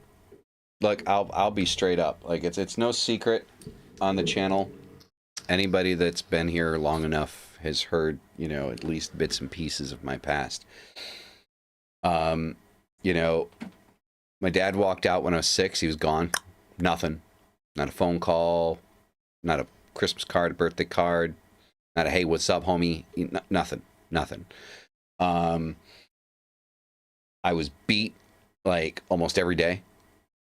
look, I'll be straight up. Like it's no secret on the channel. Anybody that's been here long enough has heard, at least bits and pieces of my past. My dad walked out when I was 6. He was gone. Nothing. Not a phone call. Not a Christmas card, a birthday card. Not a, hey, what's up, homie? Nothing. I was beat like almost every day.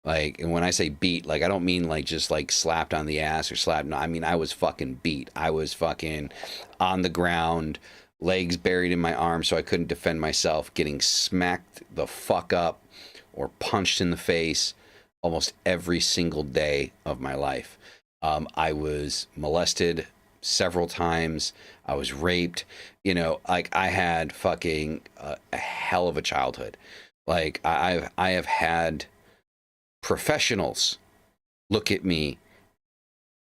Like, and when I say beat, like, I don't mean like just like slapped on the ass or slapped. No, I mean, I was fucking beat. I was fucking on the ground, legs buried in my arms so I couldn't defend myself, getting smacked the fuck up or punched in the face almost every single day of my life. I was molested several times. I was raped. Like I had fucking a hell of a childhood. Like I have had professionals look at me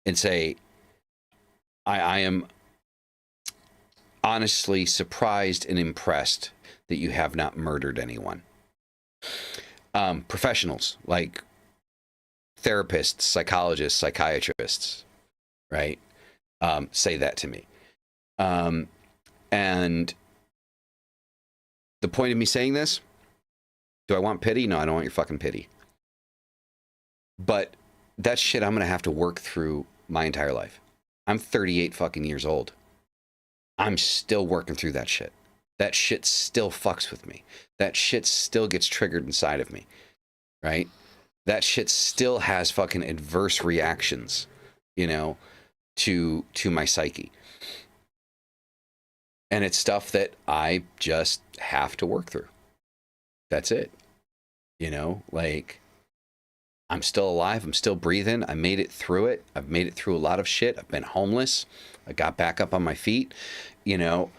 and say, I am honestly surprised and impressed that you have not murdered anyone. Professionals like therapists, psychologists, psychiatrists, right? Say that to me. And the point of me saying this, do I want pity? No, I don't want your fucking pity. But that shit I'm going to have to work through my entire life. I'm 38 fucking years old. I'm still working through that shit. That shit still fucks with me. That shit still gets triggered inside of me, right? That shit still has fucking adverse reactions, you know, to my psyche. And it's stuff that I just have to work through. That's it. You know, like, I'm still alive. I'm still breathing. I made it through it. I've made it through a lot of shit. I've been homeless. I got back up on my feet, you know.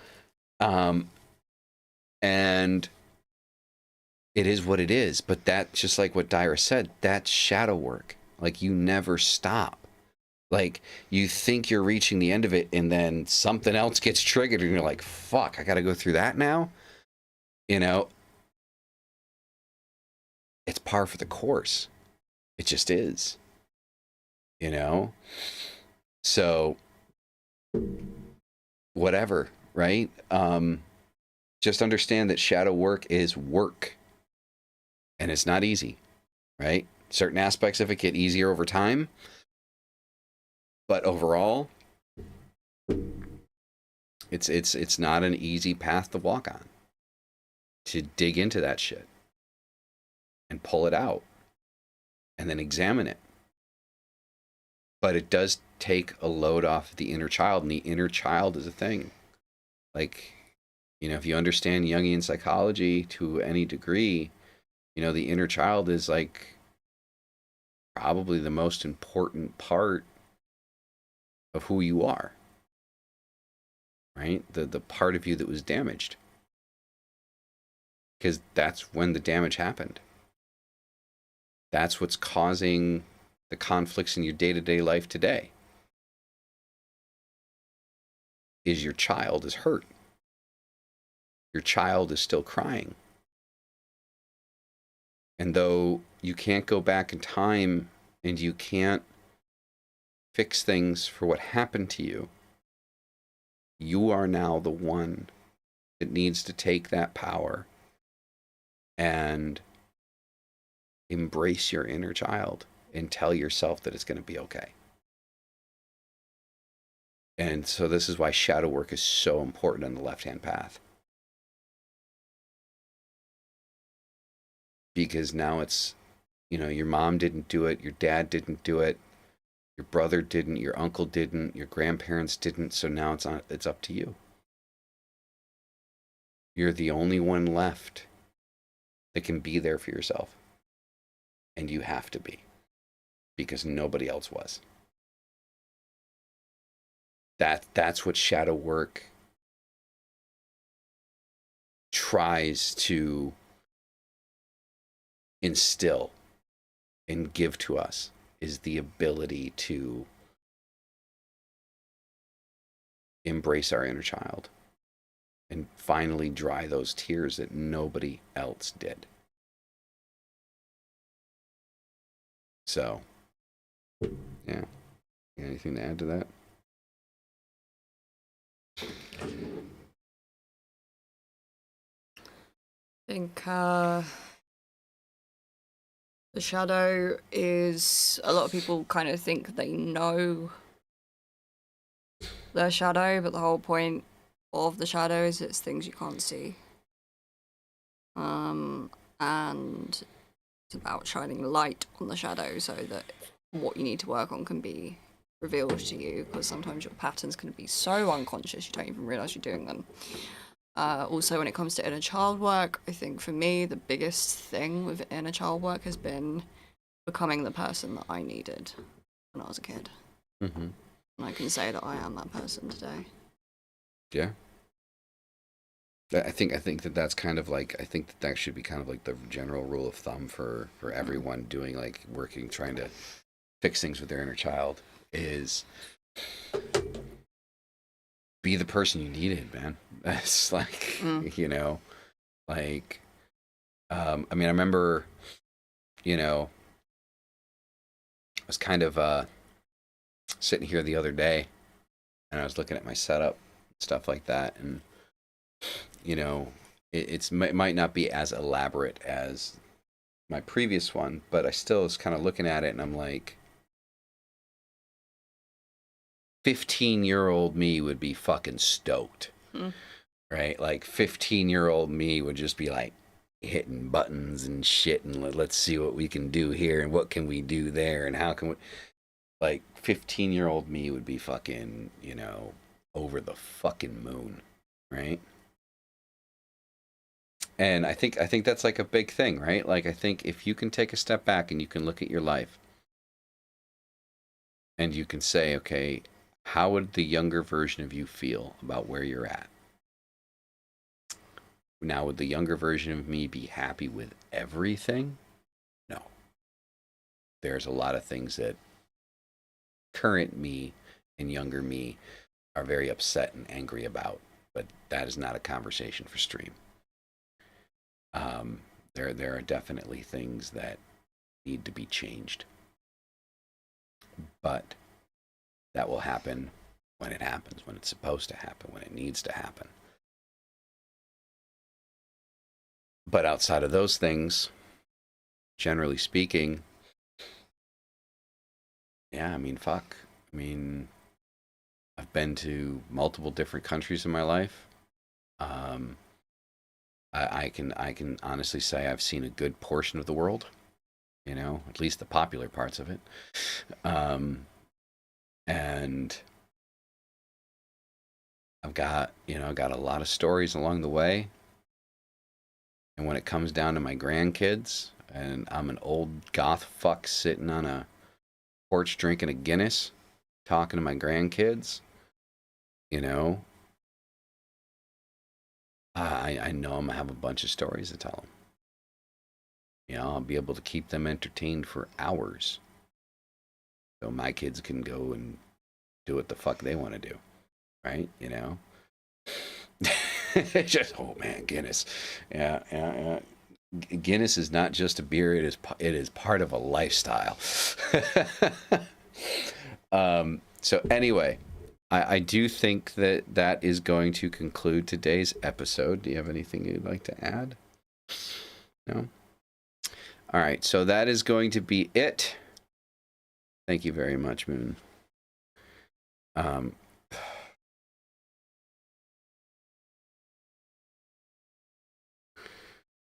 And it is what it is. But that's just like what Dyra said. That's shadow work. Like, you never stop. Like, you think you're reaching the end of it, and then something else gets triggered, and you're like, fuck, I got to go through that now? You know? It's par for the course. It just is. You know? So, whatever, right? Just understand that shadow work is work. And it's not easy, right? Certain aspects of it get easier over time. But overall, it's not an easy path to walk on. To dig into that shit. And pull it out. And then examine it. But it does take a load off the inner child, and the inner child is a thing. Like, you know, if you understand Jungian psychology to any degree, you know, the inner child is like probably the most important part of who you are. Right? The part of you that was damaged. Because that's when the damage happened. That's what's causing the conflicts in your day-to-day life today. Is your child is hurt. Your child is still crying. And though you can't go back in time and you can't fix things for what happened to you, you are now the one that needs to take that power and embrace your inner child and tell yourself that it's going to be okay. And so this is why shadow work is so important on the left-hand path. Because now it's, you know, your mom didn't do it, your dad didn't do it, your brother didn't, your uncle didn't, your grandparents didn't, so now it's up to you. You're the only one left that can be there for yourself. And you have to be. Because nobody else was. That's what shadow work tries to instill and give to us, is the ability to embrace our inner child and finally dry those tears that nobody else did. So, yeah. Anything to add to that? I think the shadow is, a lot of people kind of think they know their shadow, but the whole point of the shadow is it's things you can't see. And it's about shining light on the shadow so that what you need to work on can be revealed to you, because sometimes your patterns can be so unconscious you don't even realize you're doing them. Also, when it comes to inner child work, I think for me the biggest thing with inner child work has been becoming the person that I needed when I was a kid. Mm-hmm. And I can say that I am that person today. Yeah. I think that's kind of like, I think that should be kind of like the general rule of thumb for everyone doing, like, working, trying to fix things with their inner child, is be the person you needed, man. It's like, you know, like, I mean, I remember, you know, I was kind of sitting here the other day and I was looking at my setup, stuff like that, and you know, it might not be as elaborate as my previous one, but I still was kind of looking at it and I'm like, 15-year-old me would be fucking stoked. Right? Like 15-year-old me would just be like hitting buttons and shit and let's see what we can do here and what can we do there and how can we, like 15-year-old me would be fucking, you know, over the fucking moon, right? And I think that's like a big thing, right? Like I think if you can take a step back and you can look at your life and you can say, okay, how would the younger version of you feel about where you're at? Now, would the younger version of me be happy with everything? No. There's a lot of things that current me and younger me are very upset and angry about, but that is not a conversation for stream. There are definitely things that need to be changed, but that will happen when it happens, when it's supposed to happen, when it needs to happen. But outside of those things, generally speaking, yeah, I mean, fuck. I mean, I've been to multiple different countries in my life. I can honestly say I've seen a good portion of the world, you know, at least the popular parts of it. And I've got a lot of stories along the way. And when it comes down to my grandkids, and I'm an old goth fuck sitting on a porch drinking a Guinness, talking to my grandkids, you know, I know I'm going to have a bunch of stories to tell them. You know, I'll be able to keep them entertained for hours. So my kids can go and do what the fuck they want to do. Right? You know? Just, oh man, Guinness. Yeah. Guinness is not just a beer, it is part of a lifestyle. So anyway, I do think that is going to conclude today's episode. Do you have anything you'd like to add? No? All right, so that is going to be it. Thank you very much, Moon.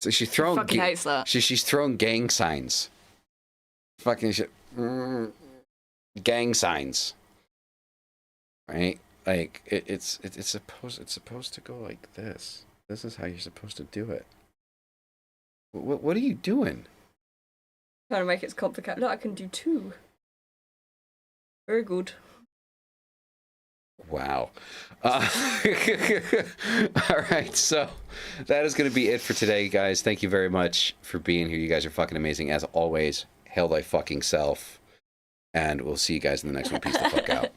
So she's throwing fucking hates that. She's throwing gang signs. Fucking shit. Gang signs. Right? Like it's supposed to go like this. This is how you're supposed to do it. What are you doing? Trying to make it complicated. Look, I can do two. Very good. Wow. All right, so that is going to be it for today, guys. Thank you very much for being here. You guys are fucking amazing as always. Hail thy fucking self. And we'll see you guys in the next one. Peace the fuck out.